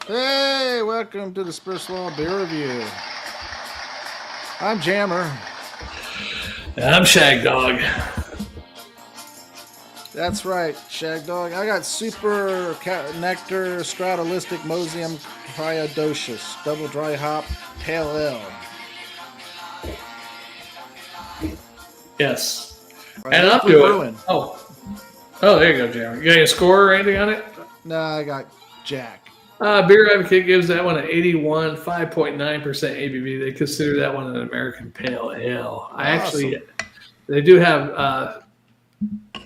Hey, welcome to the SuperNectaStratalistic Beer Review. I'm Jammer. I'm Shagdog. That's right, Shagdog. I got SuperNectaStratalistic Mosium Cryodocious Double Dry Hop Pale Ale. Yes. By And I'm Lupulin doing. Brewing. There you go, Jammer. You got any score or anything on it? Nah, I got Jack. Beer Advocate gives that one an 81, 5.9% ABV. They consider that one an American Pale Ale. They do have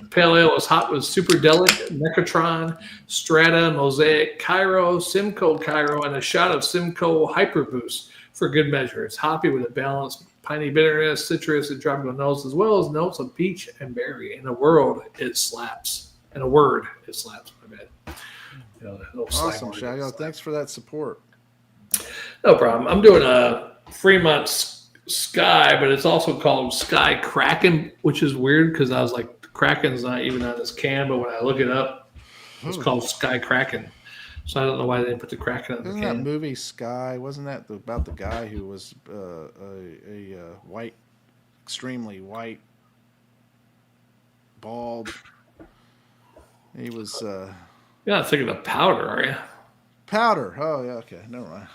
Pale Ale is hot with Superdelic, Necatron, Strata, Mosaic, Cairo, Simcoe Cairo, and a shot of Simcoe Hyper Boost for good measure. It's hoppy with a balanced piney bitterness, citrus, and tropical notes, as well as notes of peach and berry. In a word, it slaps. My bad. Awesome, Shagdog. Thanks for that support. No problem. I'm doing a Fremont Sky, but it's also called Sky Kraken, which is weird because I was like, Kraken's not even on this can, but when I look it up, it's called Sky Kraken. So I don't know why they didn't put the Kraken on the can. Isn't that movie Sky? Wasn't that about the guy who was a white, extremely white, bald? He was. You're not thinking of Powder, are you? Powder. Oh, yeah, okay. Never mind.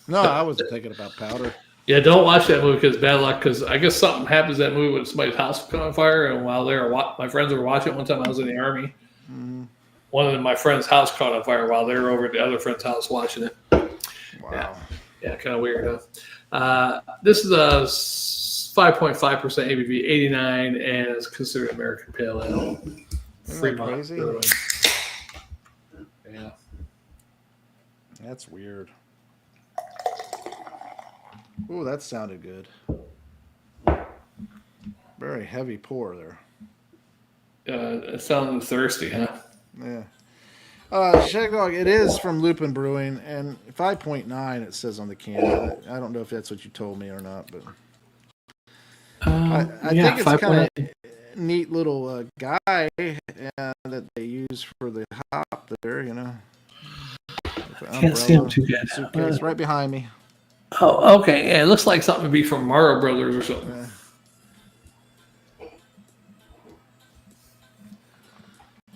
No, I wasn't thinking about Powder. Yeah, don't watch that movie because bad luck. Because I guess something happens in that movie when somebody's house caught on fire, and while my friends were watching it one time, I was in the army. Mm-hmm. One of my friends' house caught on fire while they were over at the other friend's house watching it. Wow. Yeah, kind of weird, huh? This is a 5.5% ABV, 89, and is considered American Pale Ale. Fremont crazy? Brewing. Yeah. That's weird. Ooh, that sounded good. Very heavy pour there. It sounded thirsty, huh? Yeah. Shagdog, it is from Lupulin Brewing, and 5.9 it says on the can. I don't know if that's what you told me or not, but I think it's kind of neat little guy that they use for the hop there, you know. Can't see him too good. Suitcase right behind me. Oh, okay. Yeah, it looks like something to be from Mario Brothers or something.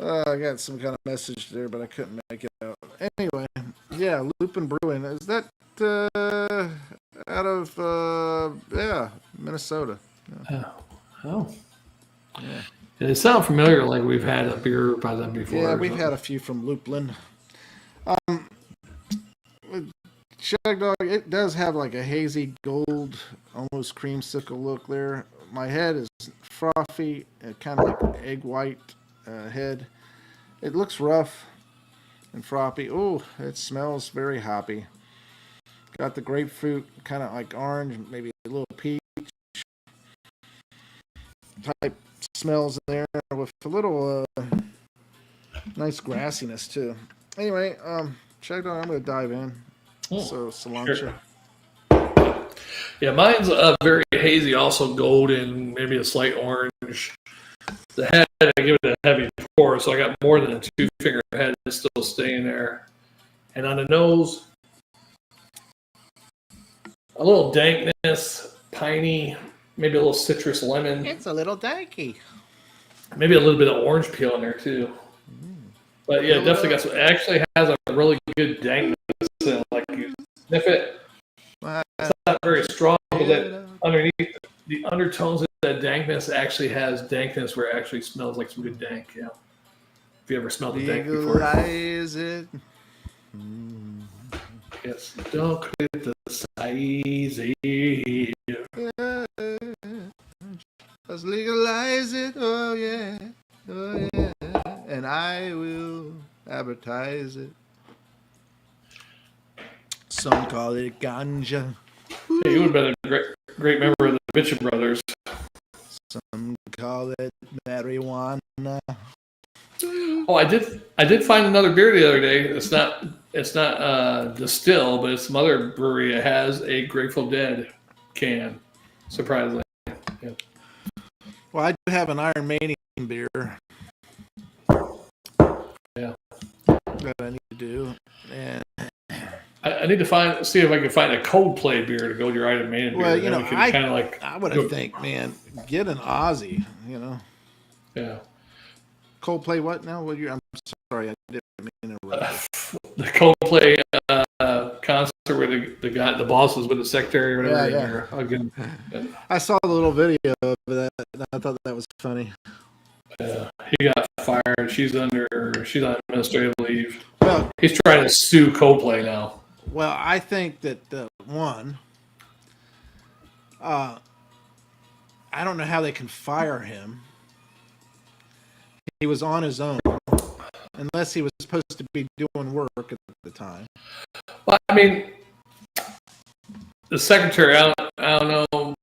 I got some kind of message there, but I couldn't make it out. Anyway, yeah, Lupulin Brewing. Is that out of Minnesota? Yeah. Oh. Yeah. It sounds familiar, like we've had a beer by them before. Yeah, we've had a few from Lupulin. Shagdog, it does have like a hazy gold, almost creamsicle look there. My head is frothy, kind of like an egg white head. It looks rough and frothy. Oh, it smells very hoppy. Got the grapefruit, kind of like orange, maybe a little peach type smells in there with a little nice grassiness too. Anyway, Shagdog, I'm going to dive in. So cilantro. Sure. Yeah, mine's very hazy, also golden, maybe a slight orange. The head, I give it a heavy pour, so I got more than a 2-finger head still staying there. And on the nose, a little dankness, piney, maybe a little citrus lemon. It's a little danky. Maybe a little bit of orange peel in there too. But yeah, definitely got some. It actually has a really good dankness. Like you sniff it, it's not very strong, but that underneath the undertones of that dankness actually has dankness where it actually smells like some good dank. Yeah. If you ever smelled the dank before. Legalize it. Yes. Don't quit the size. Let's legalize it. Oh yeah. Oh yeah. And I will advertise it. Some call it ganja. Hey, you would have been a great member of the Mitchell Brothers. Some call it marijuana. Oh, I did find another beer the other day. It's not Distill, but it's some other brewery. It has a Grateful Dead can. Surprisingly. Yeah. Well, I do have an Iron Maiden beer. Yeah. That I need to do, and I need to see if I can find a Coldplay beer to go with your item main beer. Well, you know, I would think, man, get an Aussie. You know. Yeah. Coldplay what now? I'm sorry, I didn't mean to interrupt. The Coldplay concert where the boss was with the secretary or whatever. Yeah. Again, I saw the little video of that, and I thought that was funny. He got fired. She's on administrative leave. Well, he's trying to sue Coldplay now. Well, I think that I don't know how they can fire him. He was on his own, unless he was supposed to be doing work at the time. Well, I mean, the secretary, I don't know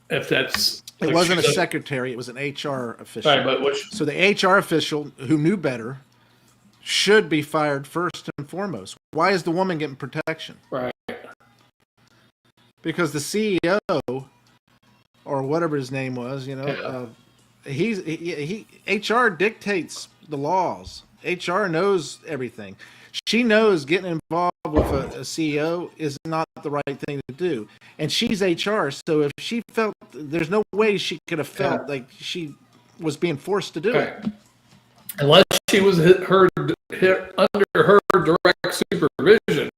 if that's... It wasn't a secretary, it was an HR official. Right, but so the HR official, who knew better, should be fired first and foremost. Why is the woman getting protection? Right. Because the CEO, or whatever his name was, HR dictates the laws. HR knows everything. She knows getting involved with a CEO is not the right thing to do. And she's HR, so if she felt, there's no way she could have felt like she was being forced to do it. Unless she was under her direct supervision,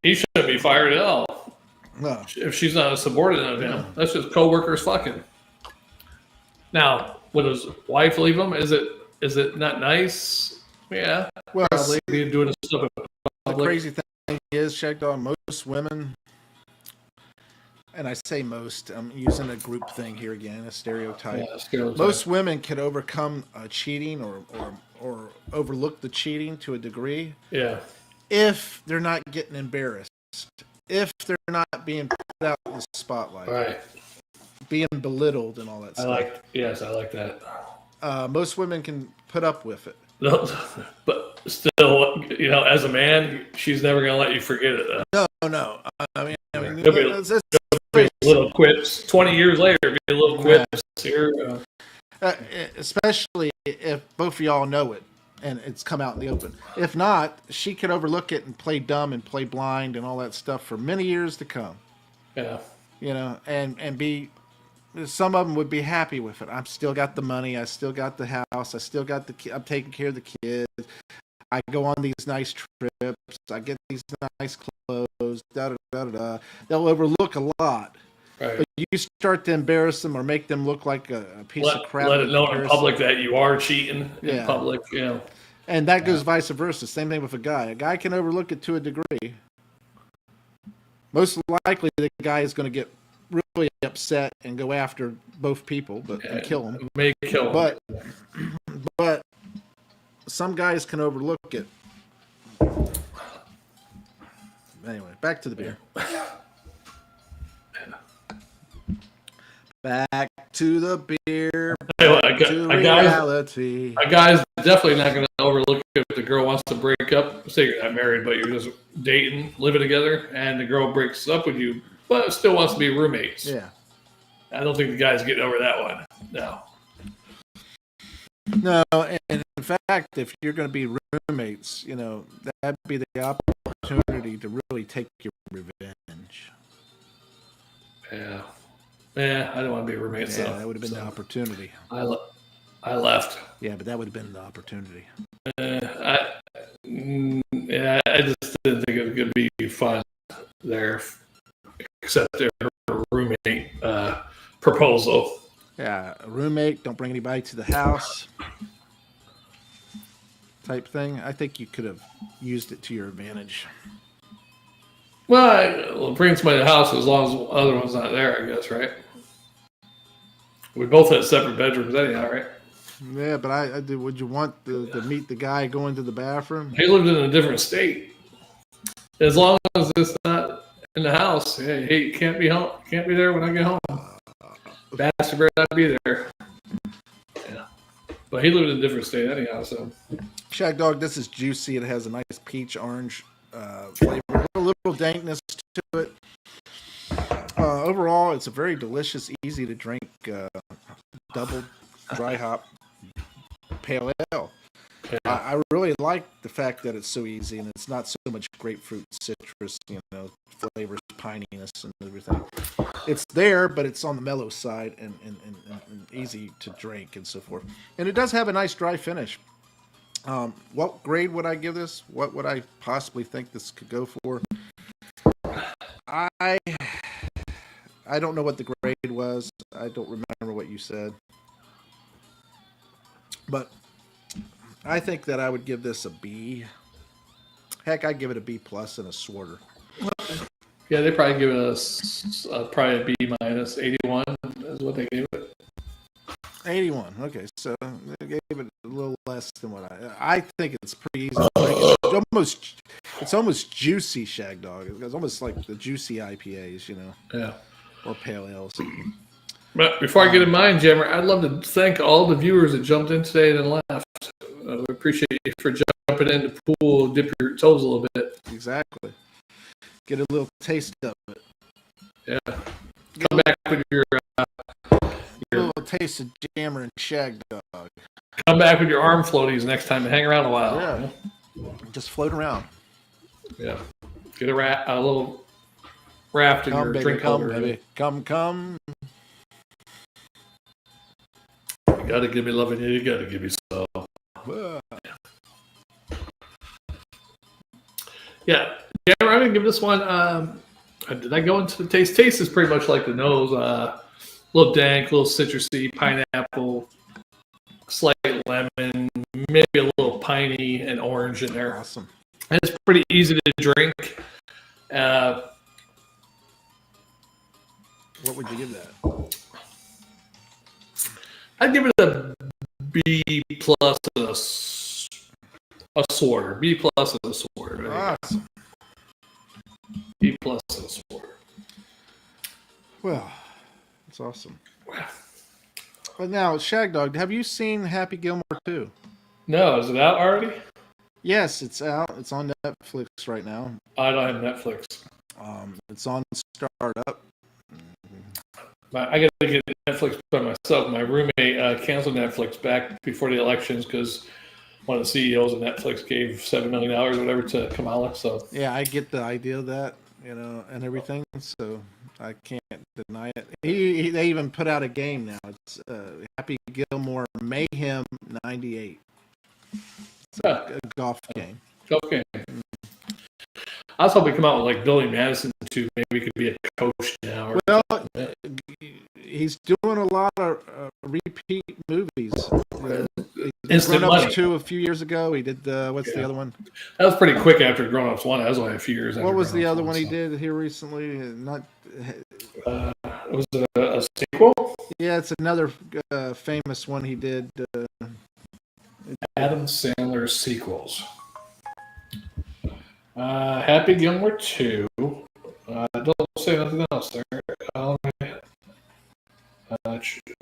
he shouldn't be fired at all. No. If she's not a subordinate of him, that's just co-workers fucking. Now, would his wife leave him? Is it not nice? Yeah. Well, probably doing stuff in public. The crazy thing is, Shagdog, most women, and I say most, I'm using a group thing here again, a stereotype. Yeah, stereotype. Most women can overcome cheating or overlook the cheating to a degree. Yeah. If they're not getting embarrassed, if they're not being put out in the spotlight, right, being belittled and all that stuff. I like that. Most women can put up with it. No, but still, as a man, she's never going to let you forget it. No. I mean, there'll be little quips. 20 years later, be a little quips here. Especially if both of y'all know it and it's come out in the open. If not, she could overlook it and play dumb and play blind and all that stuff for many years to come. Yeah. And be... Some of them would be happy with it. I've still got the money. I still got the house. I still got I'm taking care of the kids. I go on these nice trips. I get these nice clothes. Da da da da. They'll overlook a lot. Right. But you start to embarrass them or make them look like a piece of crap. Let it know in public that you are cheating in public. And that goes vice versa. Same thing with a guy. A guy can overlook it to a degree. Most likely, the guy is going to get really upset and go after both people, and kill them. May kill them. But some guys can overlook it. Anyway, back to the beer. Back to the beer. Back to reality. A guy's definitely not going to overlook if the girl wants to break up. Say you're not married, but you're just dating, living together, and the girl breaks up with you, but still wants to be roommates. Yeah. I don't think the guy's getting over that one. No, and in fact, if you're going to be roommates, that'd be the opportunity to really take your revenge. Yeah, I don't want to be roommates. Yeah, that would have been the opportunity. I left. Yeah, but that would have been the opportunity. I just didn't think it could be fun there, except her roommate proposal. Yeah, a roommate, don't bring anybody to the house type thing. I think you could have used it to your advantage. Well, bring somebody to the house as long as the other one's not there, I guess, right? We both had separate bedrooms anyhow, right? Yeah, but I did. Would you want to meet the guy going to the bathroom? He lived in a different state. As long as it's not in the house, he can't be home. Can't be there when I get home. Bastard better not be there. Yeah, but he lived in a different state anyhow. So, Shagdog, this is juicy. It has a nice peach orange flavor, a little dankness to it. Overall, it's a very delicious, easy to drink double dry hop pale ale. I really like the fact that it's so easy and it's not so much grapefruit, citrus, flavors, pininess, and everything. It's there, but it's on the mellow side and easy to drink and so forth. And it does have a nice dry finish. What grade would I give this? What would I possibly think this could go for? I don't know what the grade was. I don't remember what you said. But I think that I would give this a B. Heck, I'd give it a B plus and a Swarter. Yeah, they probably give it probably a B minus. 81 is what they gave it. 81. Okay, so they gave it a little less than what I think it's pretty easy. It's almost juicy, Shagdog. It's almost like the juicy IPAs, Yeah. Or pale ales. But before I get in mine, Jammer, I'd love to thank all the viewers that jumped in today and left. We appreciate you for jumping in the pool, dip your toes a little bit. Exactly. Get a little taste of it. Yeah. Come back with your little taste of Jammer and Shagdog. Come back with your arm floaties next time and hang around a while. Yeah. Just float around. Yeah. Get a little raft in your drink holder. Baby. Come. You gotta give me loving. You gotta give me some. Yeah, I'm gonna give this one. Did I go into the taste? Taste is pretty much like the nose. A little dank, a little citrusy, pineapple, slight lemon, maybe a little piney and orange in there. Awesome. And it's pretty easy to drink. What would you give that? I'd give it a B plus and a Swarter. B plus and a Swarter. Awesome. B plus and a Swarter. Well, that's awesome. But now, Shagdog, have you seen Happy Gilmore 2? No, is it out already? Yes, it's out. It's on Netflix right now. I don't have Netflix. It's on Startup. I got to get Netflix by myself. My roommate canceled Netflix back before the elections because one of the CEOs of Netflix gave $7 million or whatever to Kamala. So yeah, I get the idea of that, and everything. So I can't deny it. They even put out a game now. It's Happy Gilmore Mayhem '98. It's a golf game. Golf game. I was hoping to come out with like Billy Madison too. Maybe we could be a coach now. Well, he's doing a lot of repeat movies. Instant Grown Ups Money. 2 a few years ago. He did what's the other one? That was pretty quick after Grown Ups 1. That was only a few years. What was the other one he did here recently? Not. Was it a sequel? Yeah, it's another famous one he did. Adam Sandler's sequels. Happy Gilmore 2. Don't say nothing else there.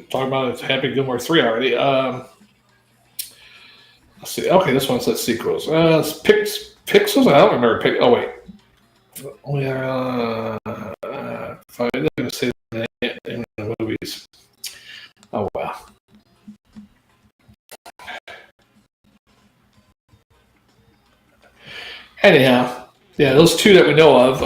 Talking about Happy Gilmore 3 already. Let's see. Okay, this one says sequels. Pixels? I don't remember. Oh, wait. I didn't say that in the movies. Oh, wow. Anyhow, yeah, those two that we know of.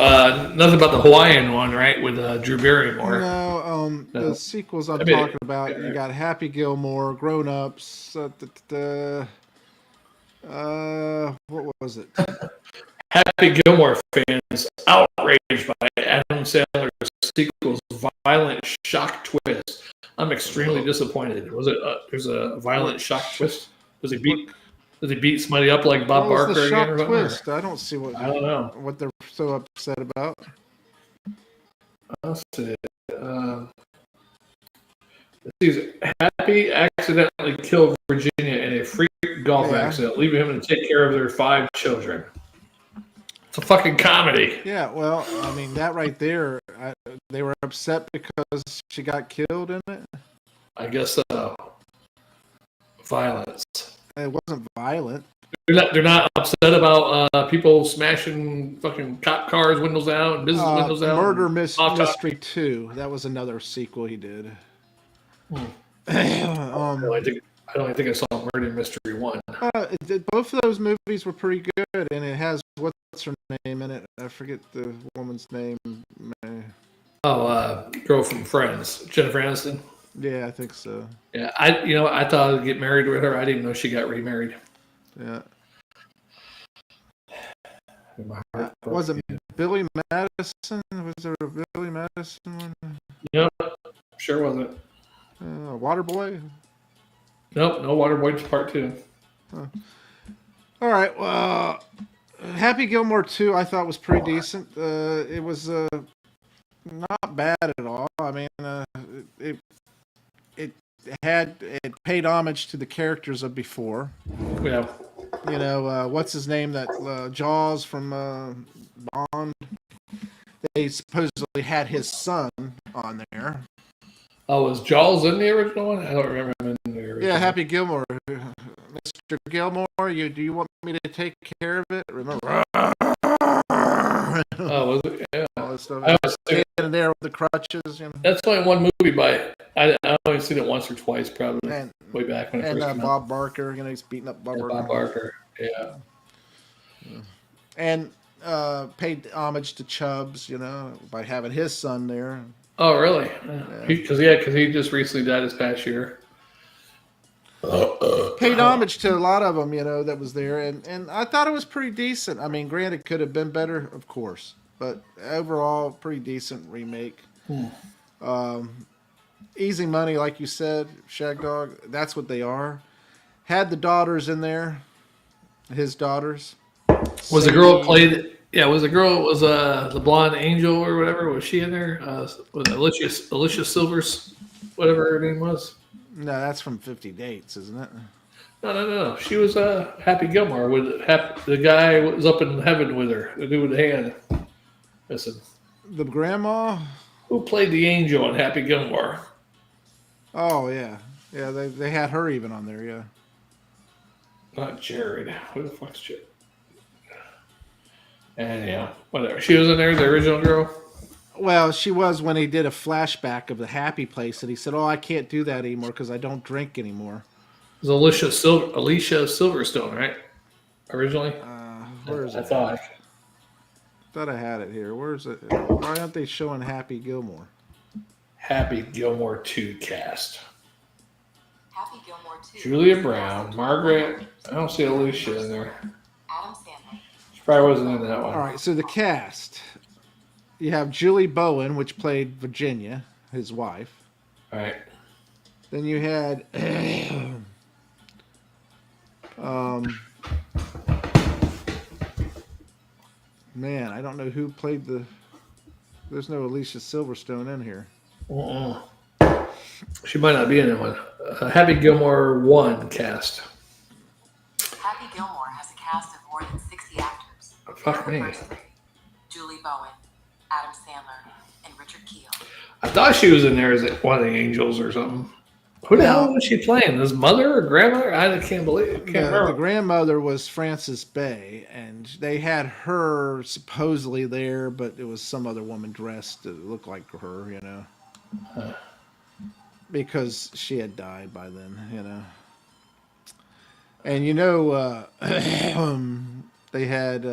Nothing about the Hawaiian one, right? With Drew Barrymore. No, the sequels I'm talking about. You got Happy Gilmore, Grown Ups. What was it? Happy Gilmore fans outraged by Adam Sandler's sequel's violent shock twist. I'm extremely disappointed. Was it? There's a violent shock twist. Does he beat somebody up like Bob Barker the shock again? Twist. I don't see what. I don't know what they're so upset about. Let's see. Happy accidentally killed Virginia in a freak golf accident, leaving him to take care of their 5 children. It's a fucking comedy. Yeah, well, I mean, that right there, they were upset because she got killed in it? I guess so. Violence. It wasn't violent. They're not upset about people smashing fucking cop cars, windows out, and business windows out. Murder Mystery 2. That was another sequel he did. I I don't think I saw Murder Mystery 1. Both of those movies were pretty good, and it has what's her name in it? I forget the woman's name. Girl from Friends, Jennifer Aniston. Yeah, I think so. Yeah, I thought I'd get married with her. I didn't know she got remarried. Yeah. Was it Billy Madison? Was there a Billy Madison one? Yep, sure wasn't. Waterboy? Nope, no Waterboy Part 2. Huh. All right, well, Happy Gilmore 2 I thought was pretty decent. It was not bad at all. I mean, it paid homage to the characters of before. Yeah. You know, what's his name? That Jaws from Bond. They supposedly had his son on there. Oh, was Jaws in the original one? I don't remember him in the original. Yeah, Happy Gilmore. Mr. Gilmore, do you want me to take care of it? Remember? Oh, was it? Yeah. All that stuff. I was standing there with the crutches. You know? That's only one movie by. I only seen it once or twice, probably. And, way back when it first came Bob out. Barker, you know, he's beating up Bob Barker. Bob Barker, yeah. And paid homage to Chubbs, you know, by having his son there. Oh, really? Because he just recently died this past year. Paid homage to a lot of them, you know, that was there, and I thought it was pretty decent. I mean, granted, could have been better, of course, but overall, pretty decent remake. Easy money, like you said, Shagdog. That's what they are. Had the daughters in there, his daughters. Was the girl played? Yeah, was the blonde angel or whatever? Was she in there? Was Alicia Silvers, whatever her name was? No, that's from 50 Dates, isn't it? No. She was Happy Gilmore with the guy was up in heaven with her. The dude with the hand. Listen. The grandma. Who played the angel in Happy Gilmore? Oh yeah. They had her even on there. Yeah. Not Jared. Who the fuck's Jared? And yeah, whatever. She was in there, the original girl. Well, she was when he did a flashback of the Happy Place, and he said, "Oh, I can't do that anymore because I don't drink anymore." It was Alicia Silverstone, right? Originally. Where is it? I thought I had it here. Where is it? Why aren't they showing Happy Gilmore? Happy Gilmore 2 cast. Happy Gilmore 2. Julia Brown, Margaret. I don't see Alicia in there. Adam Sandler. She probably wasn't in that one. All right, so the cast. You have Julie Bowen, which played Virginia, his wife. All right. Then you had man, I don't know who played there's no Alicia Silverstone in here. She might not be in that one. Happy Gilmore 1 cast. Happy Gilmore has a cast of more than 60 actors. Fuck me. Julie Bowen, Adam Sandler, and Richard Keel. I thought she was in there as one of the angels or something. Who the hell was she playing? His mother or grandmother? I can't believe it. The grandmother was Frances Bay, and they had her supposedly there, but it was some other woman dressed that looked like her, you know. Because she had died by then, you know. And you know, they had.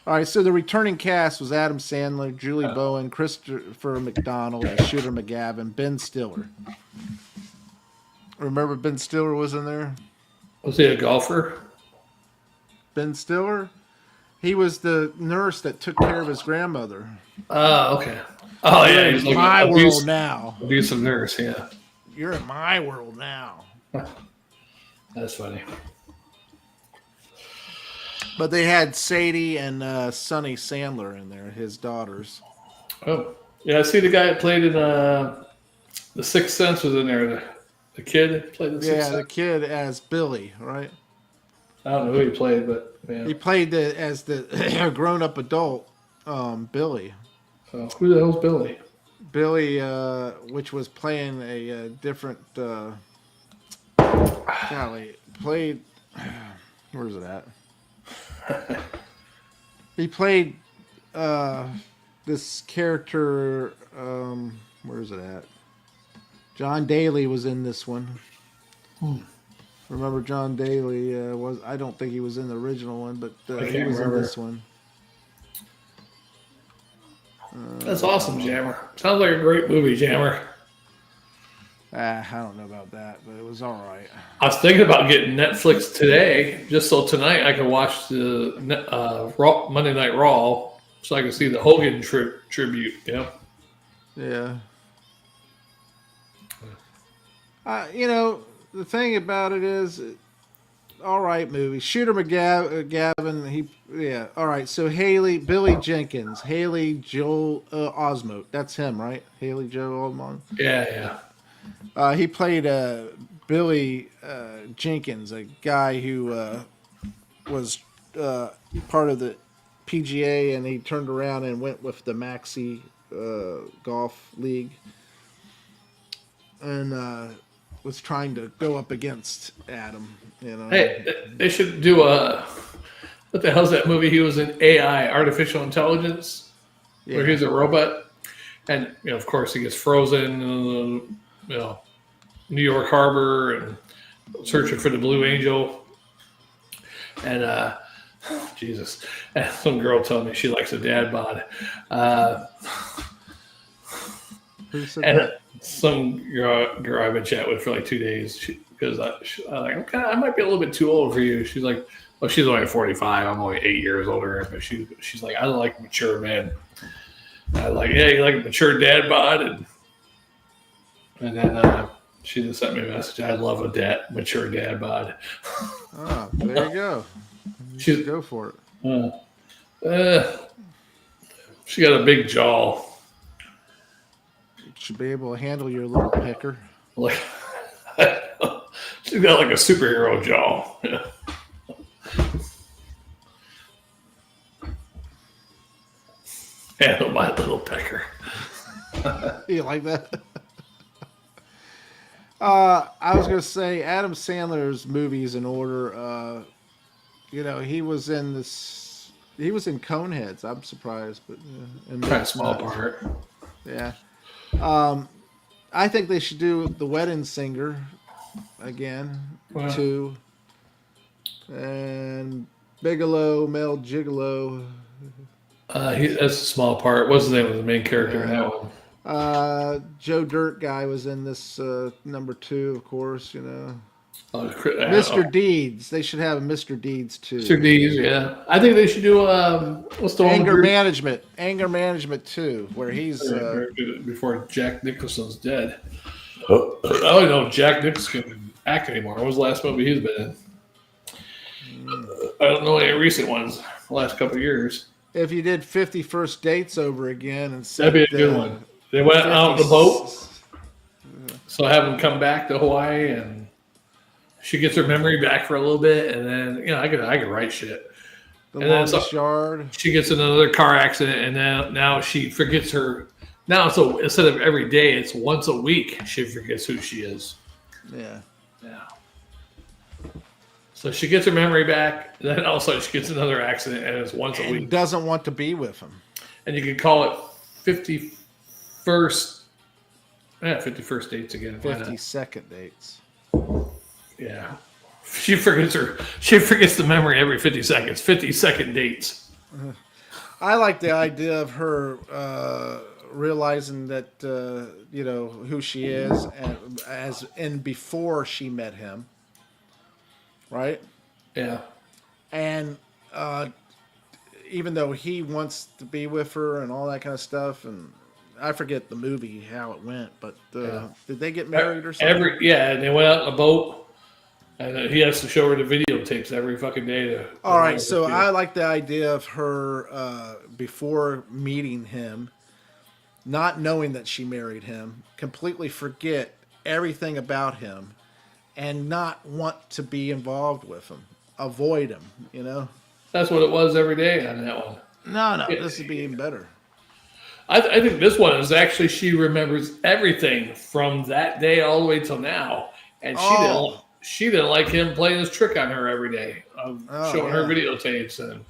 All right, so the returning cast was Adam Sandler, Julie Bowen, Christopher McDonald, Shooter McGavin, Ben Stiller. Remember Ben Stiller was in there? Was he a golfer? Ben Stiller? He was the nurse that took care of his grandmother. Oh, okay. Oh, yeah. He's like my world now. Abusive nurse, yeah. You're in my world now. That's funny. But they had Sadie and Sonny Sandler in there, his daughters. Oh, yeah. I see the guy that played in The Sixth Sense was in there. The kid that played The Sixth Sense. Yeah, the kid as Billy, right? I don't know who he played, but yeah. He played as the grown-up adult, Billy. Who the hell's Billy? Billy, which was playing a different. Golly, played. Where's it at? He played this character. Where's it at? John Daly was in this one. Remember John Daly was? I don't think he was in the original one, but I he can't was remember. in this one. That's awesome, Jammer. Sounds like a great movie, Jammer. I don't know about that, but it was all right. I was thinking about getting Netflix today, just so tonight I can watch the Monday Night Raw, so I can see the Hogan tribute. Yeah. Yeah. The thing about it is, all right movie. Shooter McGavin, all right. So Billy Jenkins, Haley Joel Osment. That's him, right? Haley Joel Osment. Yeah. He played Billy Jenkins, a guy who was part of the PGA, and he turned around and went with the Maxi Golf League, and was trying to go up against Adam. Hey, they should do what the hell's that movie? He was in AI, artificial intelligence, where he's a robot, and of course he gets frozen in New York Harbor and searching for the Blue Angel, and Jesus, and some girl told me she likes a dad bod. Who said and that? Some girl I've been chatting with for like 2 days because I'm like, I might be a little bit too old for you. She's like, well, she's only 45. I'm only 8 years older, but she's like, I like mature men. I was like, yeah, you like a mature dad bod, and then she just sent me a message. I love a mature dad bod. Oh, there you go. She's go for it. She got a big jaw. Should be able to handle your little pecker. Like, she's got like a superhero jaw. Handle my little pecker. You like that? I was going to say Adam Sandler's movies in order. He was in this. He was in Coneheads. I'm surprised, but in Kind of small part. Yeah. I think they should do The Wedding Singer again, 2. And Bigelow, Mel Gigolo. That's a small part. What's the name of the main character in that one? Joe Dirt guy was in this number 2, of course. Mr. Deeds. They should have a Mr. Deeds too. Mr. Deeds, yeah. I think they should do what's the Anger one? Management. Anger Management 2, where he's before Jack Nicholson's dead. I don't know if Jack Nicholson can act anymore. What was the last movie he's been in? I don't know any recent ones the last couple of years. If you did 50 First Dates over again and said that'd be a good one. They went out on the boat, so have them come back to Hawaii, and she gets her memory back for a little bit, and then I could write shit. The Longest Yard. She gets in another car accident, and now she forgets her. Now, so instead of every day, it's once a week. She forgets who she is. Yeah. So she gets her memory back, and then all of a sudden she gets another accident, and it's once a week. Doesn't want to be with him. And you could call it 51st. 51st dates again. 52nd dates. Yeah. She forgets the memory every 50 seconds. 50-second dates. I like the idea of her realizing that who she is, and before she met him. Right? Yeah. And even though he wants to be with her and all that kind of stuff, and I forget the movie how it went, but did they get married or something? And they went out on a boat, and he has to show her the videotapes every fucking day. All right, so I like the idea of her before meeting him, not knowing that she married him, completely forget everything about him, and not want to be involved with him, avoid him. That's what it was every day on that one. No, this would be even better. I think this one is actually she remembers everything from that day all the way till now, and she didn't like him playing his trick on her every day of showing her videotapes and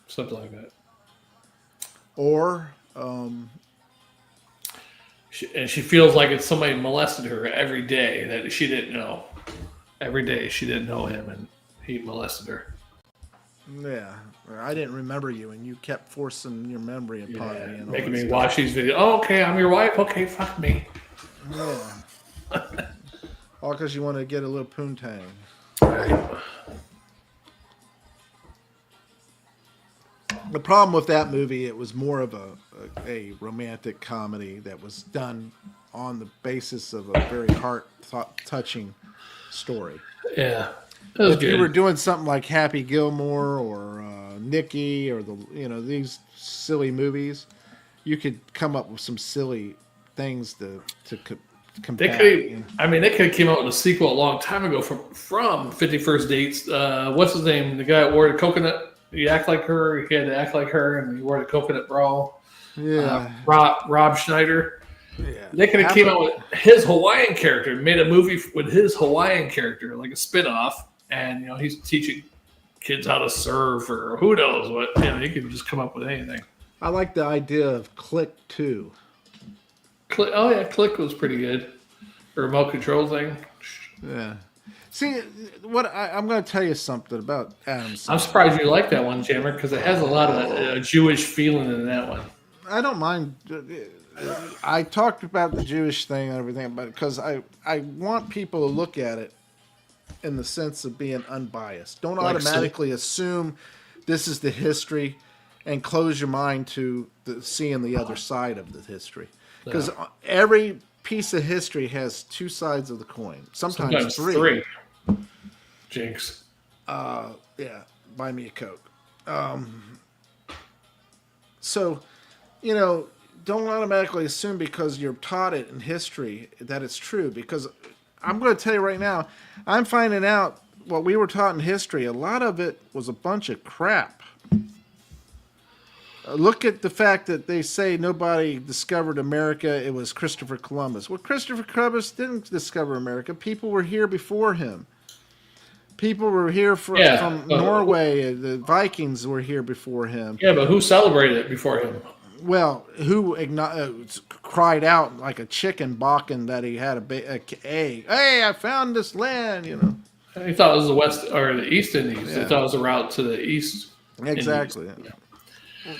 something like that. Or and she feels like it's somebody molested her every day that she didn't know. Every day she didn't know him, and he molested her. Yeah, I didn't remember you, and you kept forcing your memory upon me, and making all me that watch these videos. Oh, okay, I'm your wife. Okay, fuck me. stuff. Yeah. All because you want to get a little poontang. Right. The problem with that movie, it was more of a romantic comedy that was done on the basis of a very touching story. Yeah. That was If good. you were doing something like Happy Gilmore or Nikki or these silly movies, you could come up with some silly things to combat. They could have came out with a sequel a long time ago from 51st Dates. What's his name? The guy that wore the coconut. He act like her. He had to act like her, and he wore the coconut bra. Yeah. Rob Schneider. Yeah. They could have came out with his Hawaiian character, made a movie with his Hawaiian character, like a spin-off, and he's teaching kids how to surf or who knows what. He could just come up with anything. I like the idea of Click 2. Click was pretty good. The remote control thing. Yeah. See, I'm going to tell you something about Adam Sandler. I'm surprised you like that one, Jammer, because it has a lot of Jewish feeling in that one. I don't mind. I talked about the Jewish thing and everything, but because I want people to look at it in the sense of being unbiased. Don't automatically assume this is the history and close your mind to seeing the other side of the history. Because every piece of history has two sides of the coin. Sometimes three. Jinx. Yeah, buy me a Coke. So, don't automatically assume because you're taught it in history that it's true. Because I'm going to tell you right now, I'm finding out what we were taught in history, a lot of it was a bunch of crap. Look at the fact that they say nobody discovered America. It was Christopher Columbus. Well, Christopher Columbus didn't discover America. People were here before him. People were here from Norway. The Vikings were here before him. Yeah, but who celebrated it before him? Well, who cried out like a chicken balking that he had a egg? Hey, I found this land, He thought it was the West or the East Indies. Yeah. He thought it was a route to the East. Exactly. Yeah.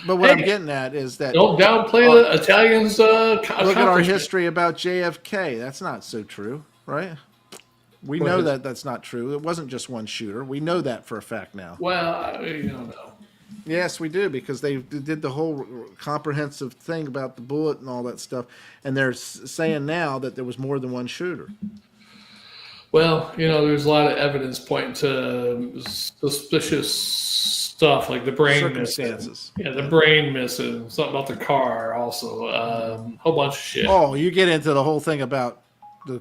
But what I'm getting at is that don't downplay the Italians. Look at our history about JFK. That's not so true, right? We know that that's not true. It wasn't just one shooter. We know that for a fact now. Well, you don't know. Yes, we do, because they did the whole comprehensive thing about the bullet and all that stuff, and they're saying now that there was more than one shooter. Well, there's a lot of evidence pointing to suspicious stuff like the brain circumstances. Missing. Yeah, the brain missing. Something about the car, also. A whole bunch of shit. Oh, you get into the whole thing about the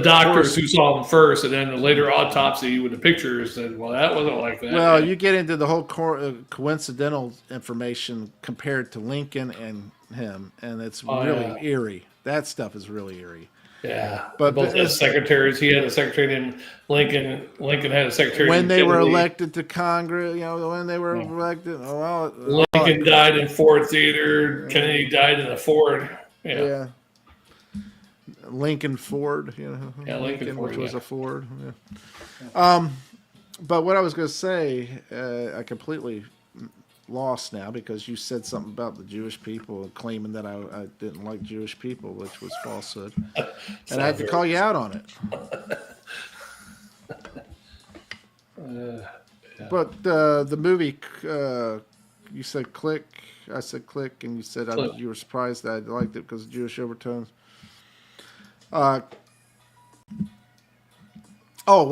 doctors who saw him first, and then the later autopsy with the pictures, and that wasn't like that. Well, you get into the whole coincidental information compared to Lincoln and him, and it's really eerie. That stuff is really eerie. Yeah, but both his secretaries. He had a secretary named Lincoln. Lincoln had a secretary when they Kennedy. were elected to Congress. When they were elected. Lincoln died in Ford Theater. Kennedy died in a Ford. Yeah. Lincoln Ford. Yeah, Lincoln Ford, which was a Ford. Yeah. But what I was going to say, I completely lost now because you said something about the Jewish people, claiming that I didn't like Jewish people, which was falsehood, and I had to call you out on it. But the movie, you said Click, I said Click, and you said you were surprised that I liked it because of Jewish overtones. What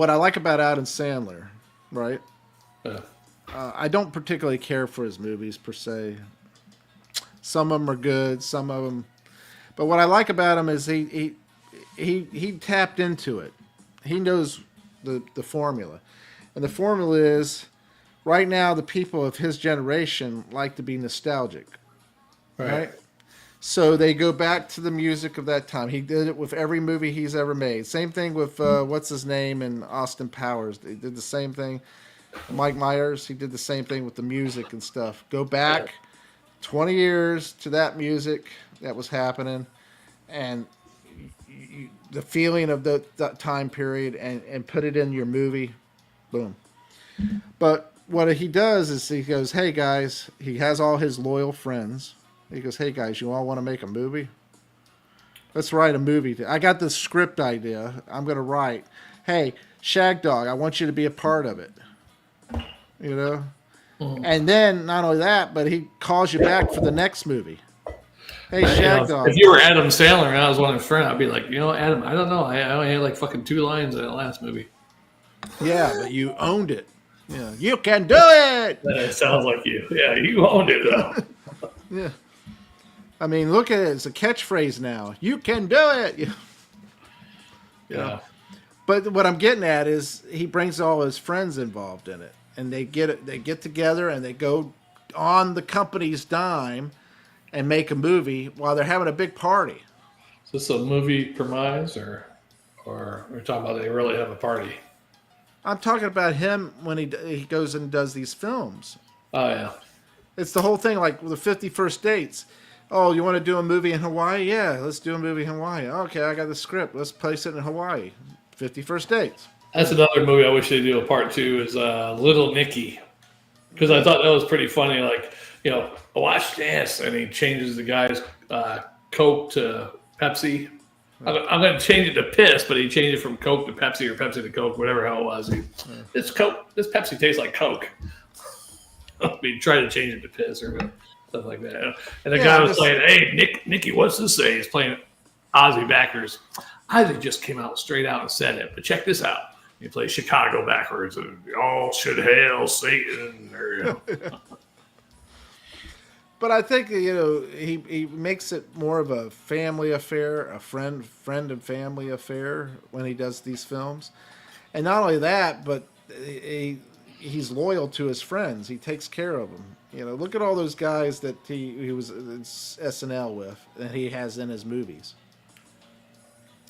I like about Adam Sandler, right? I don't particularly care for his movies per se. Some of them are good, some of them. But what I like about him is he tapped into it. He knows the formula. And the formula is, right now, the people of his generation like to be nostalgic. Right? So they go back to the music of that time. He did it with every movie he's ever made. Same thing with, what's his name, and Austin Powers. They did the same thing. Mike Myers, he did the same thing with the music and stuff. Go back 20 years to that music that was happening and the feeling of that time period and put it in your movie. Boom. But what he does is he goes, hey guys, he has all his loyal friends. He goes, hey guys, you all want to make a movie? Let's write a movie. I got this script idea. I'm going to write. Hey, Shagdog, I want you to be a part of it. You know? And then, not only that, but he calls you back for the next movie. Hey, Shagdog. If you were Adam Sandler and I was one of his friends, I'd be like, Adam, I don't know. I only had like fucking 2 lines in that last movie. Yeah, but you owned it. Yeah, you can do it. It sounds like you. Yeah, you owned it, though. Yeah. I mean, look at it. It's a catchphrase now. You can do it. Yeah. Yeah. But what I'm getting at is he brings all his friends involved in it, and they get together and they go on the company's dime and make a movie while they're having a big party. Is this a movie premise, or we're talking about they really have a party? I'm talking about him when he goes and does these films. Oh yeah, it's the whole thing, like the 50 First Dates. Oh, you want to do a movie in Hawaii? Yeah, let's do a movie in Hawaii. Okay, I got the script. Let's place it in Hawaii. 50 First Dates. That's another movie I wish they do a part 2 is Little Nicky, because I thought that was pretty funny. Like, watch this, and he changes the guy's Coke to Pepsi. I'm going to change it to piss, but he changed it from Coke to Pepsi or Pepsi to Coke, whatever hell it was. This Pepsi tastes like Coke. He tried to change it to piss or stuff like that. And the guy was playing, hey, Nicky, what's this say? He's playing Ozzy backwards. Ozzy just came out straight out and said it, but check this out. He plays Chicago backwards, and all should hail Satan. But I think he makes it more of a family affair, a friend and family affair when he does these films, and not only that, but he's loyal to his friends. He takes care of them. Look at all those guys that he was in SNL with, that he has in his movies.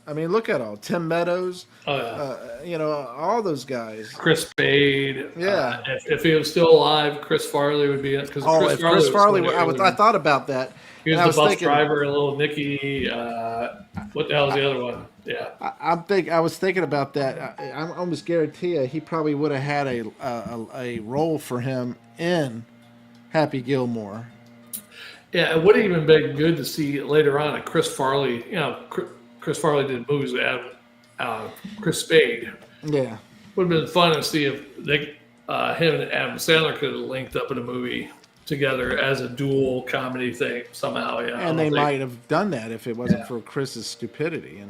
I mean, look at all Tim Meadows. Oh yeah. All those guys. Chris Spade. Yeah. If he was still alive, Chris Farley would be it. Chris Farley. I thought about that. He was the bus driver, Little Nicky. What the hell is the other one? Yeah. I was thinking about that. I almost guarantee you he probably would have had a role for him in Happy Gilmore. Yeah, it would have even been good to see later on a Chris Farley. Chris Farley did movies with Chris Spade. Yeah. Would have been fun to see if him and Adam Sandler could have linked up in a movie together as a dual comedy thing somehow. And they might have done that if it wasn't for Chris's stupidity,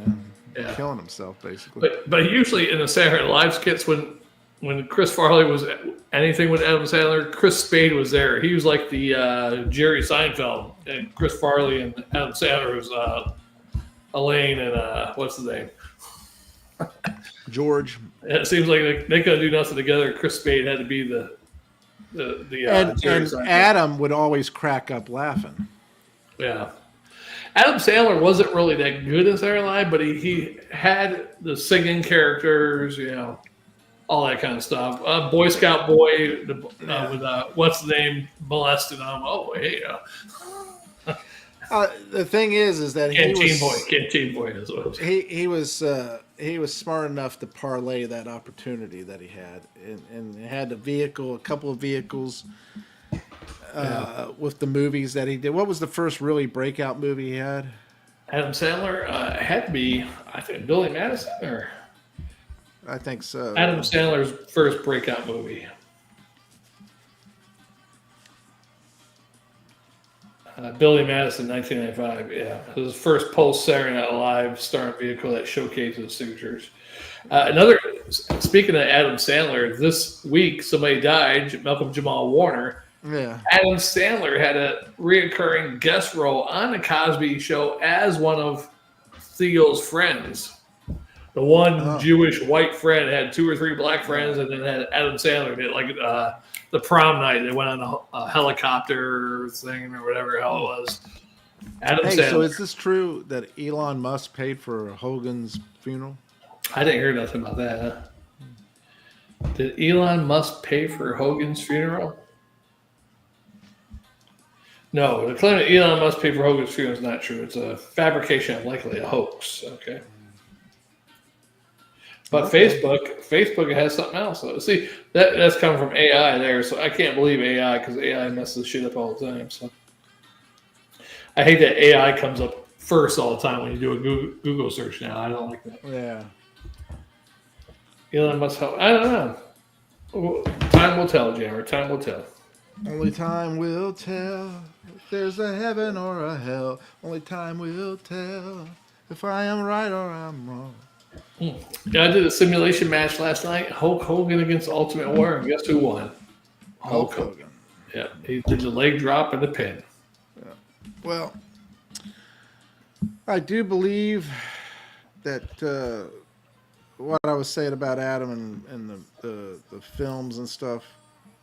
killing himself basically. But usually in the Saturday Night Live skits, when Chris Farley was anything with Adam Sandler, Chris Spade was there. He was like the Jerry Seinfeld, and Chris Farley and Adam Sandler was Elaine and what's his name? George. It seems like they couldn't do nothing together. Chris Spade had to be the and Adam would always crack up laughing. Yeah. Adam Sandler wasn't really that good in Saturday Night Live, but he had the singing characters, all that kind of stuff. Boy Scout boy with what's the name molesting him. Oh, hey. The thing is that Canteen Boy is what he was smart enough to parlay that opportunity that he had, and had a couple of vehicles with the movies that he did. What was the first really breakout movie he had? Adam Sandler had to be, I think, Billy Madison, or I think so. Adam Sandler's first breakout movie. Billy Madison, 1995. Yeah, it was his first post-Saturday Night Live starring vehicle that showcased his signatures. Speaking of Adam Sandler, this week somebody died, Malcolm Jamal Warner. Yeah. Adam Sandler had a reoccurring guest role on the Cosby Show as one of Theo's friends. The one Jewish white friend had 2 or 3 black friends, and then had Adam Sandler did the prom night. They went on a helicopter thing or whatever the hell it was. Adam Sandler. So is this true that Elon Musk paid for Hogan's funeral? I didn't hear nothing about that. Did Elon Musk pay for Hogan's funeral? No, the claim that Elon Musk paid for Hogan's funeral is not true. It's a fabrication and likely a hoax. Okay. But Okay. Facebook has something else. So, see, that's coming from AI there. So I can't believe AI because AI messes shit up all the time. So I hate that AI comes up first all the time when you do a Google search now. I don't like that. Yeah. Elon Musk help. I don't know. Time will tell, Jammer. Time will tell. Only time will tell if there's a heaven or a hell. Only time will tell if I am right or I'm wrong. Yeah, I did a simulation match last night. Hulk Hogan against Ultimate Warrior. And guess who won? Hulk Hogan. Yeah, he did the leg drop and the pin. Yeah. Well, I do believe that what I was saying about Adam and the films and stuff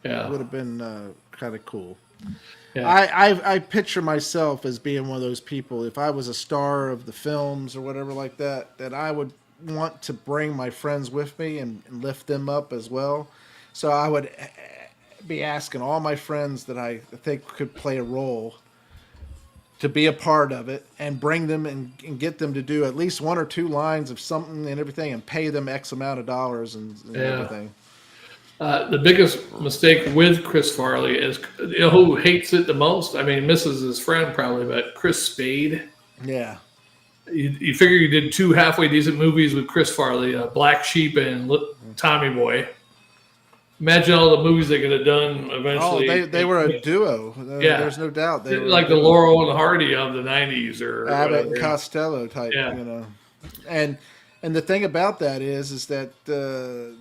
Yeah, would have been kind of cool. yeah. I picture myself as being one of those people. If I was a star of the films or whatever like that, that I would want to bring my friends with me and lift them up as well. So I would be asking all my friends that I think could play a role to be a part of it and bring them and get them to do at least one or two lines of something and everything and pay them X amount of dollars and everything. The biggest mistake with Chris Farley is, you know, who hates it the most? I mean, misses his friend probably, but Chris Spade. Yeah. You figure you did two halfway decent movies with Chris Farley, Black Sheep and Tommy Boy. Imagine all the movies they could have done eventually. Oh, they were a duo. Yeah. There's no doubt. They were like the Laurel and Hardy of the 90s or Abbott and whatever. Costello type, Yeah. you know. And the thing about that is that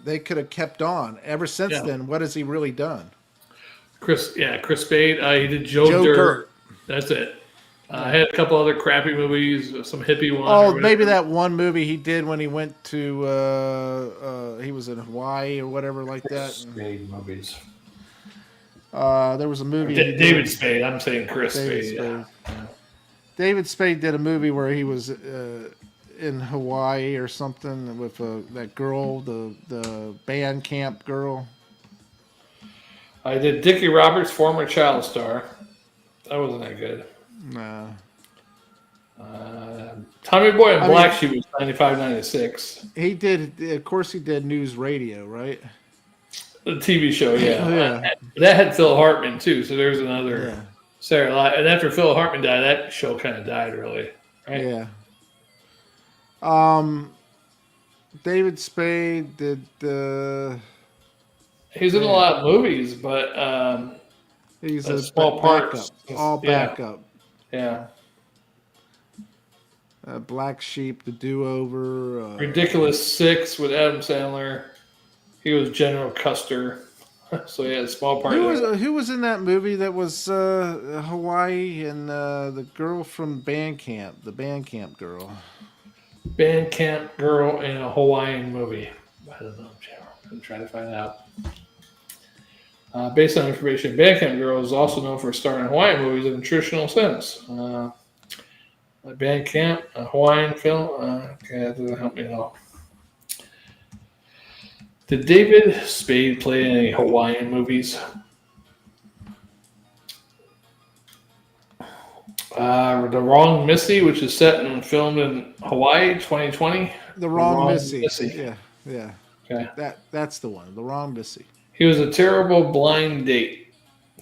they could have kept on ever since Yeah. then. What has he really done? Chris Spade. He did Joe Dirt. That's it. I had a couple other crappy movies, some hippie ones. Oh, maybe that one movie he did when he went to he was in Hawaii or whatever like that. Spade movies. There was a movie. David Spade. I'm saying Chris David Spade. Spade. Yeah. David Spade did a movie where he was in Hawaii or something with that girl, the band camp girl. I did Dickie Roberts, former child star. That wasn't that good. Nah. Tommy Boy and Black Sheep was 95, 96. He did, of course, he did news radio, right? The TV show, yeah. Yeah. That had Phil Hartman too, so there's another Yeah. Saturday Night. And after Phil Hartman died, that show kind of died, really. Right? Yeah. David Spade did. He's in a lot of movies, but He's a a small backup, part. all Yeah. backup. Yeah. Black Sheep, The Do-Over. Ridiculous Six with Adam Sandler. He was General Custer, so he had a small part. Who was in that movie that was Hawaii and the girl from Bandcamp, the Bandcamp girl? Bandcamp girl in a Hawaiian movie. I don't know, General. I'm trying to find out. Based on information, Bandcamp Girl is also known for starring in Hawaiian movies in a traditional sense. Bandcamp, a Hawaiian film. Okay, that doesn't help me at all. Did David Spade play in any Hawaiian movies? The Wrong Missy, which is set and filmed in Hawaii, 2020. The Wrong Missy. Yeah. Okay. That's the one. The Wrong Missy. He was a terrible blind date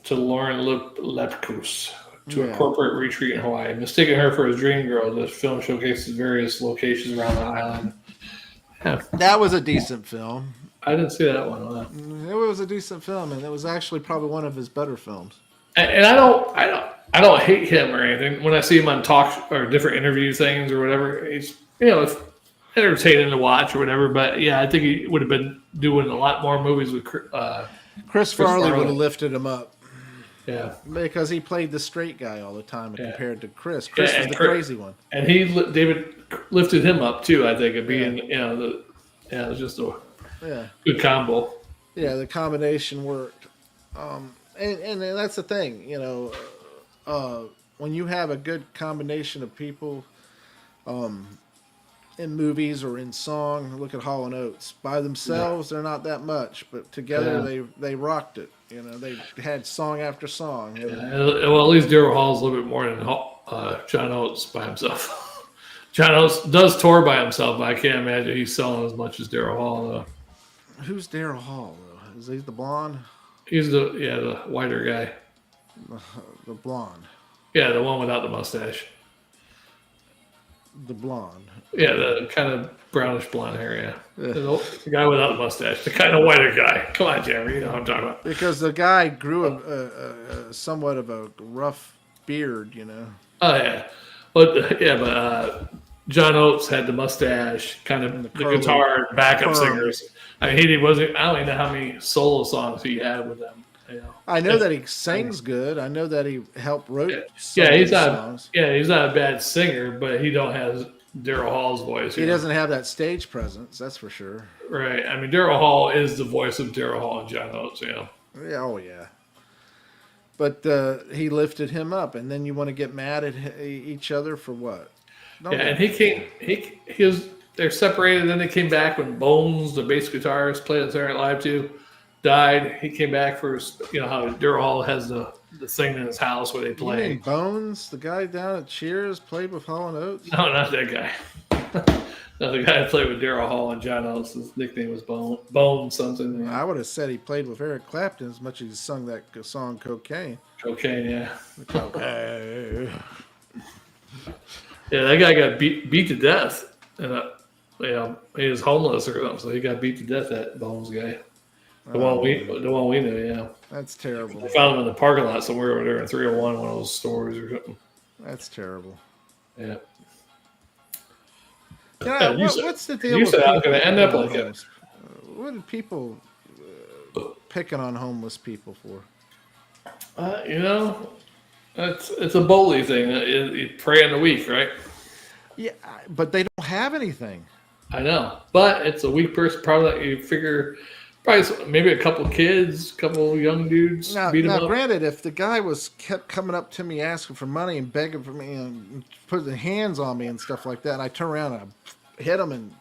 to Lauren Lepkus to a corporate retreat in Hawaii. Mistaking her for his dream girl, the film showcases various locations around the island. Yeah. That was a decent film. I didn't see that one. It was a decent film, and it was actually probably one of his better films. And I don't hate him or anything. When I see him on talk or different interview things or whatever, he's it's entertaining to watch or whatever. But yeah, I think he would have been doing a lot more movies with Chris Farley would have lifted him up. Yeah, because he played the straight guy all the time compared to Chris. Chris was the crazy one, and David lifted him up too. I think of being it was just a good combo. Yeah, the combination worked. And that's the thing, when you have a good combination of people, in movies or in song. Look at Hall and Oates. By themselves, they're not that much, but together they rocked it. You know, they had song after song. Yeah. Well, at least Daryl Hall's a little bit more than John Oates by himself. John Oates does tour by himself, but I can't imagine he's selling as much as Daryl Hall, though. Who's Daryl Hall, though? Is he the blonde? He's the whiter guy. The blonde. Yeah, the one without the mustache. The blonde. Yeah, the kind of brownish blonde hair, yeah. The guy without the mustache. The kind of whiter guy. Come on, Jeremy, you know what I'm talking about. Because the guy grew a somewhat of a rough beard, you know. Oh, yeah. But John Oates had the mustache, kind of the guitar backup singers. I mean, I don't even know how many solo songs he had with them. You know. I know that he sings good. I know that he helped wrote he's songs. He's not a bad singer, but he don't have Daryl Hall's voice. He doesn't have that stage presence, that's for sure. Right. I mean, Daryl Hall is the voice of Daryl Hall and John Oates, you know. Yeah, oh yeah. But he lifted him up, and then you want to get mad at each other for what? And he was. They're separated. Then they came back when Bones, the bass guitarist, played Saturday Night Live too, died. He came back for how Daryl Hall has the thing in his house where they play. You mean Bones, the guy down at Cheers, played with Hall and Oates? No, not that guy. No, the guy that played with Daryl Hall and John Oates. His nickname was Bone something. I would have said he played with Eric Clapton as much as he sung that song Cocaine. Cocaine, yeah. Cocaine. Yeah, that guy got beat to death. And he was homeless or something, so he got beat to death. That Bones guy, the one we knew, yeah. That's terrible. They found him in the parking lot somewhere over there in 301, one of those stores or something. That's terrible. Yeah. What's the deal? You said I was going to end up like it. What are people picking on homeless people for? It's a bully thing. You prey on the weak, right? Yeah, but they don't have anything. I know, but it's a weak person. Probably you figure, maybe a couple kids, couple young dudes. Now, beat him up. Granted, if the guy kept coming up to me asking for money and begging for me and putting hands on me and stuff like that, and I turn around and I hit him and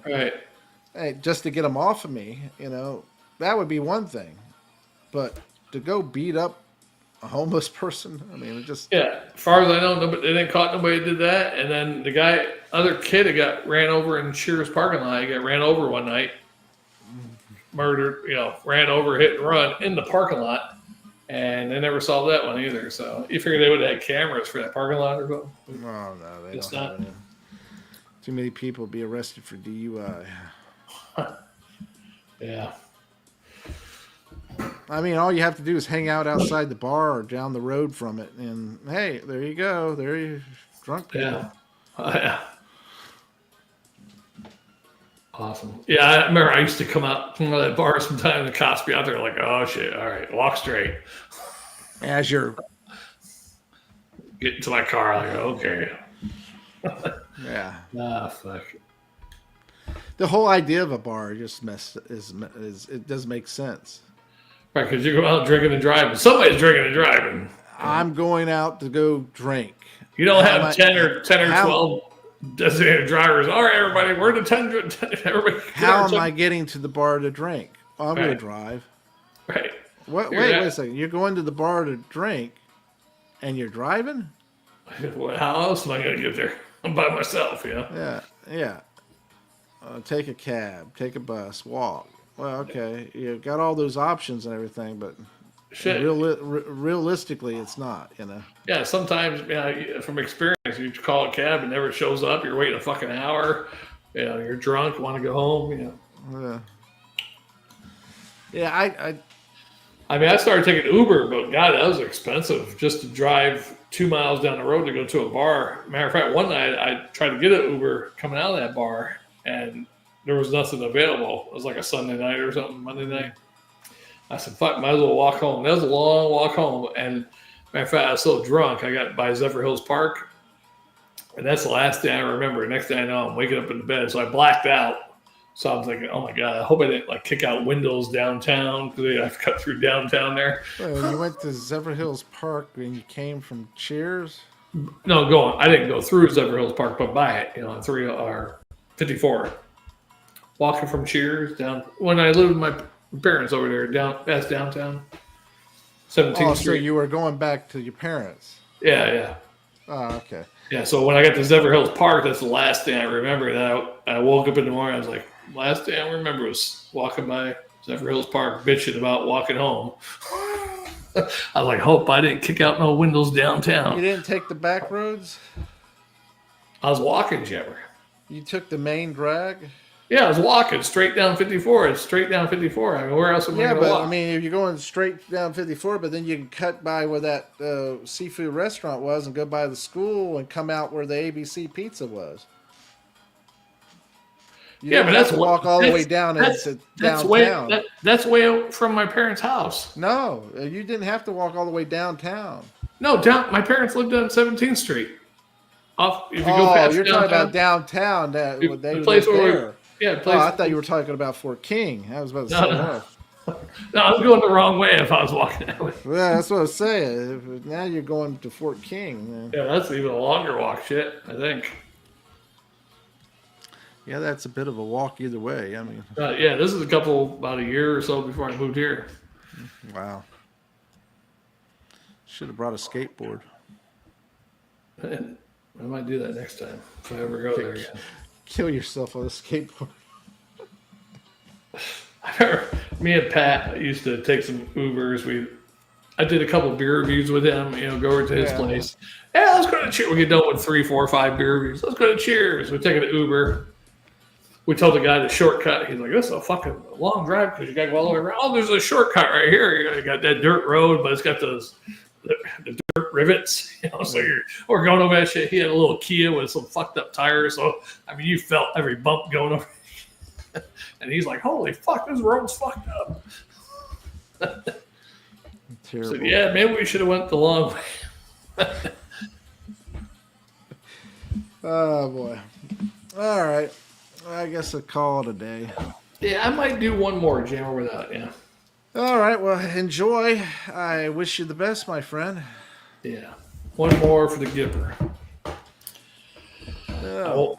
right, hey, just to get him off of me, that would be one thing. But to go beat up a homeless person, I mean, it just as far as I know, they didn't caught nobody that did that. And then the other kid that got ran over in Cheers parking lot, he got ran over one night, murdered, ran over, hit and run in the parking lot, and they never solved that one either. So you figure they would have had cameras for that parking lot or something? No, they don't have any. Too many people be arrested for DUI. Yeah. I mean, all you have to do is hang out outside the bar or down the road from it, and hey, there you go. There you drunk people. Yeah. Yeah. Awesome. Yeah, I remember I used to come out from that bar sometime and the cops be out there like, oh shit, all right, walk straight. As you're getting to my car, like, okay. Yeah. Ah, fuck. The whole idea of a bar just it doesn't make sense. Right, because you go out drinking and driving. Somebody's drinking and driving. I'm going out to go drink. You don't have 10 or 12 designated drivers. All right, everybody, we're the 10. Everybody, how am I getting to the bar to drink? Oh, I'm going to drive. Right. Wait a second. You're going to the bar to drink, and you're driving? Well, how else am I going to get there? I'm by myself, Yeah. Take a cab, take a bus, walk. Well, okay, you got all those options and everything, but realistically, it's not, Yeah, sometimes, from experience, you call a cab and never shows up. You're waiting a fucking hour. You're drunk, want to go home. Yeah, I mean, I started taking Uber, but God, that was expensive just to drive 2 miles down the road to go to a bar. Matter of fact, one night I tried to get an Uber coming out of that bar, and there was nothing available. It was like a Sunday night or something, Monday night. I said, fuck, might as well walk home. That was a long walk home. And matter of fact, I was so drunk, I got by Zephyr Hills Park. And that's the last thing I remember. Next thing I know, I'm waking up in the bed. So I blacked out. So I'm thinking, oh my God, I hope I didn't kick out windows downtown because I've cut through downtown there. Well, you went to Zephyr Hills Park and you came from Cheers? No, going. I didn't go through Zephyr Hills Park, but by it. On 3 or 54. Walking from Cheers down when I lived with my parents over there that's downtown. 17th Street. So you were going back to your parents. Yeah. Oh, okay. Yeah, so when I got to Zephyr Hills Park, that's the last thing I remember. That I woke up in the morning, I was like, last thing I remember was walking by Zephyr Hills Park, bitching about walking home. I was like, hope I didn't kick out no windows downtown. You didn't take the back roads? I was walking, Jimmer. You took the main drag? Yeah, I was walking straight down 54. It's straight down 54. I mean, where else am I going to walk? I mean, if you're going straight down 54, but then you can cut by where that seafood restaurant was and go by the school and come out where the ABC Pizza was. But that's walk all the way down into downtown. That's way out from my parents' house. No, you didn't have to walk all the way downtown. No, my parents lived on 17th Street. If you go past you're downtown, talking about downtown. The place where there. Yeah, I thought you were talking about Fort King. I was about to say No, I was going the wrong way if I was walking that way. Yeah, that's what I was saying. Now you're going to Fort King. Man. Yeah, that's even a longer walk, shit, I think. Yeah, that's a bit of a walk either way. I mean, this is about a year or so before I moved here. Wow. Should have brought a skateboard. I might do that next time if I ever go there again. Kill yourself on a skateboard. I remember me and Pat used to take some Ubers. I did a couple of beer reviews with him, go over to his place. Yeah, let's go to Cheers. We get done with 3, 4, 5 beer reviews. Let's go to Cheers. We take an Uber. We told the guy the shortcut. He's like, this is a fucking long drive because you got to go all the way around. Oh, there's a shortcut right here. You got that dirt road, but it's got the dirt rivets. So we're going over that shit. He had a little Kia with some fucked up tires. So, I mean, you felt every bump going over. And he's like, holy fuck, this road's fucked up. Terrible. So, yeah, maybe we should have went the long way. Oh, boy. All right. I guess I'll call it a day. Yeah, I might do one more Jammer without, All right, well, enjoy. I wish you the best, my friend. Yeah. One more for the Gipper.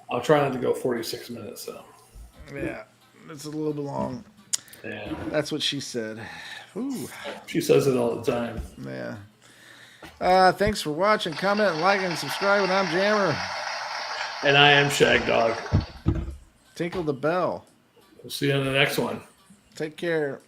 I'll try not to go 46 minutes, though. Yeah, it's a little bit long. Yeah. That's what she said. Ooh. She says it all the time. Yeah. Thanks for watching. Comment, like, and subscribe. And I'm Jammer. And I am Shagdog. Tinkle the bell. We'll see you on the next one. Take care.